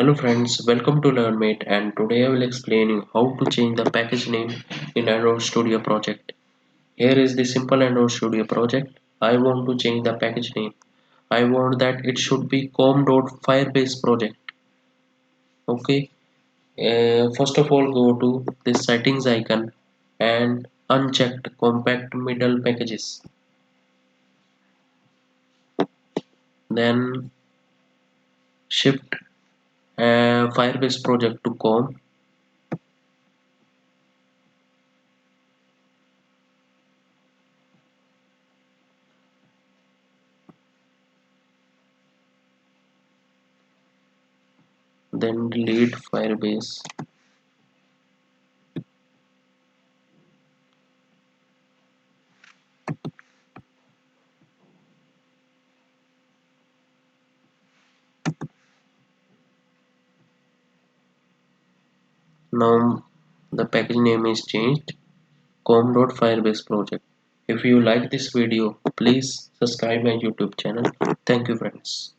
Hello friends, welcome to LearnMate, and today I will explain you how to change the package name in Android Studio project. Here is the simple Android Studio project. I want to change the package name. I want that it should be com.firebase project. Okay. First of all, go to the settings icon and unchecked compact middle packages. Then shift Firebase project to com. Then delete Firebase. Now the package name is changed. com.firebase project. If you like this video, please subscribe my YouTube channel. Thank you friends.